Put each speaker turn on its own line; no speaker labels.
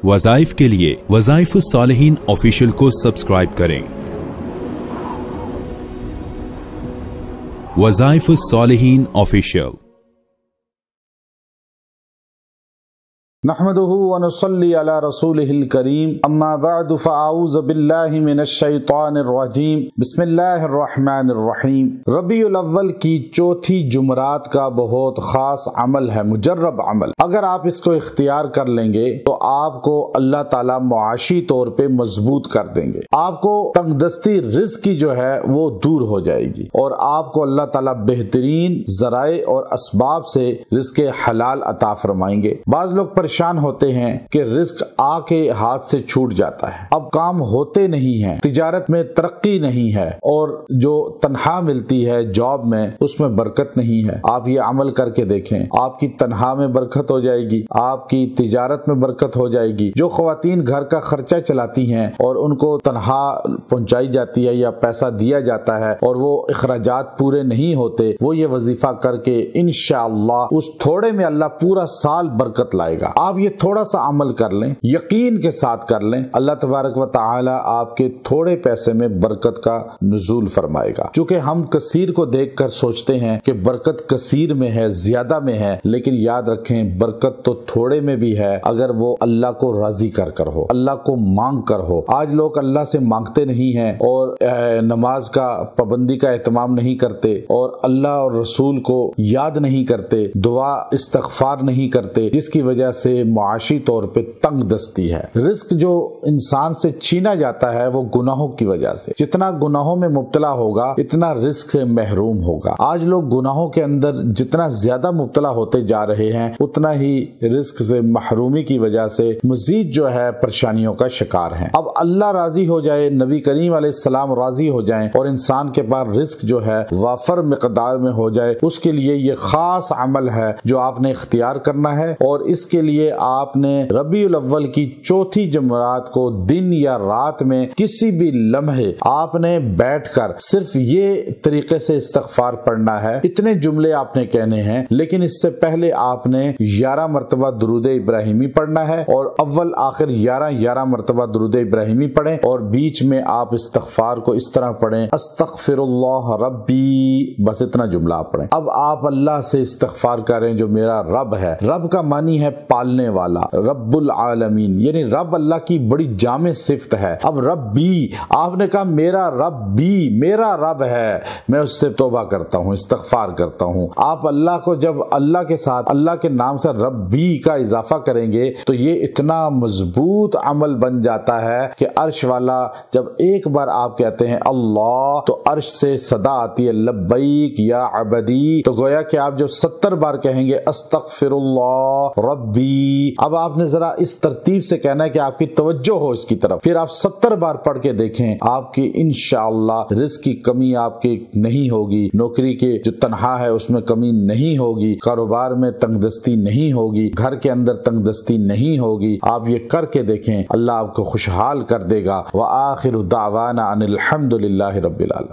वज़ाइफ के लिए वज़ाइफुस सालिहीन ऑफिशियल को सब्सक्राइब करें। वज़ाइफुस सालिहीन ऑफिशियल।
नहमदुहु व नुसल्ली अला रसूलिहिल करीम, अम्मा बअदु फ़अऊज़ु बिल्लाहि मिनश शैतानिर रजीम, बिस्मिल्लाहिर रहमानिर रहीम। रबीउल अव्वल की चौथी जुमरात का बहुत खास अमल है, मुजर्रब अमल। अगर आप इसको इख्तियार कर लेंगे तो आपको अल्लाह ताला मुआशी तौर पे मजबूत कर देंगे। आपको तंगदस्ती रिज़्क की जो है वो दूर हो जाएगी और आपको अल्लाह ताला बेहतरीन ज़राए और असबाब से रिज़्क़ हलाल अता फरमाएंगे। बाज़ लोग परेशान होते हैं कि रिस्क आके हाथ से छूट जाता है, अब काम होते नहीं है, तिजारत में तरक्की नहीं है और जो तनख्वाह मिलती है जॉब में उसमें बरकत नहीं है। आप ये अमल करके देखें, आपकी तनख्वाह में बरकत हो जाएगी, आपकी तिजारत में बरकत हो जाएगी। जो ख़वातीन घर का खर्चा चलाती हैं और उनको तनख्वाह पहुंचाई जाती है या पैसा दिया जाता है और वो अखराजात पूरे नहीं होते, वो ये वजीफा करके इंशाअल्लाह उस थोड़े में अल्लाह पूरा साल बरकत लाएगा। आप ये थोड़ा सा अमल कर लें, यकीन के साथ कर लें, अल्लाह तबारक व तआला आपके थोड़े पैसे में बरकत का नुज़ूल फरमाएगा। चूंकि हम कसीर को देखकर सोचते हैं कि बरकत कसीर में है, ज्यादा में है, लेकिन याद रखें बरकत तो थोड़े में भी है अगर वो अल्लाह को राजी कर हो, अल्लाह को मांग कर हो। आज लोग अल्लाह से मांगते नहीं हैं और नमाज का पाबंदी का एहतमाम नहीं करते और अल्लाह और रसूल को याद नहीं करते, दुआ इस्तगफार नहीं करते, जिसकी वजह से मुआशी तौर पे तंग दस्ती है। रिस्क जो इंसान से छीना जाता है वो गुनाहों की वजह से, जितना गुनाहों में मुब्तला होगा इतना रिस्क से महरूम होगा। आज लोग गुनाहों के अंदर जितना ज्यादा मुब्तला होते जा रहे हैं उतना ही रिस्क से महरूमी की वजह से मजीद जो है परेशानियों का शिकार है। अब अल्लाह राजी हो जाए, नबी करीम अलैहिस्सलाम राजी हो जाएं और इंसान के पास रिस्क जो है वाफर मिकदार में हो जाए, उसके लिए ये खास अमल है जो आपने इख्तियार करना है। और इसके लिए आपने रबीउल अव्वल की चौथी जुमरात को दिन या रात में किसी भी लम्हे आपने बैठकर सिर्फ ये तरीके से इस्तगफार पढ़ना है। इतने जुमले आपने कहने हैं, लेकिन इससे पहले आपने 11 मरतबा दुरूद इब्राहिमी पढ़ना है और अव्वल आखिर 11 मरतबा दुरूद इब्राहिमी पढ़ें और बीच में आप इस्तगफार को इस तरह पढ़ें, अस्तगफिरुल्लाह रब्बी, बस इतना जुमला पढ़ें। अब आप अल्लाह से इस्तगफार करें जो मेरा रब है। रब का मानी है पालने वाला, रब्बुल आलमीन, यानी रब अल्लाह की बड़ी जामे सिफ्त है। अब रब्बी, आपने कहा मेरा रब्बी, मेरा रब है, मैं उससे तौबा करता हूँ, इस्तगफार करता हूँ। आप अल्लाह को जब अल्लाह के साथ अल्लाह के नाम से रब्बी का इजाफा करेंगे तो ये इतना मजबूत अमल बन जाता है कि अर्श वाला जब एक बार आप कहते हैं अल्लाह तो अर्श से सदा आती है लब्बैक या अबदी। तो गोया कि आप जब 70 बार कहेंगे अस्तगफिरुल्लाह रब्बी, अब आपने जरा इस तरतीब से कहना है कि आपकी तवज्जो हो इसकी तरफ, फिर आप 70 बार पढ़ के देखें, आपकी इंशाअल्लाह रिज़्क़ की कमी आपकी नहीं होगी, नौकरी के जो तनख्वाह है उसमें कमी नहीं होगी, कारोबार में तंगदस्ती नहीं होगी, घर के अंदर तंगदस्ती नहीं होगी। आप ये करके देखें, अल्लाह आपको खुशहाल कर देगा। व आखिरु दावाना अनिल हम्दुलिल्लाहि रब्बिल आलमीन।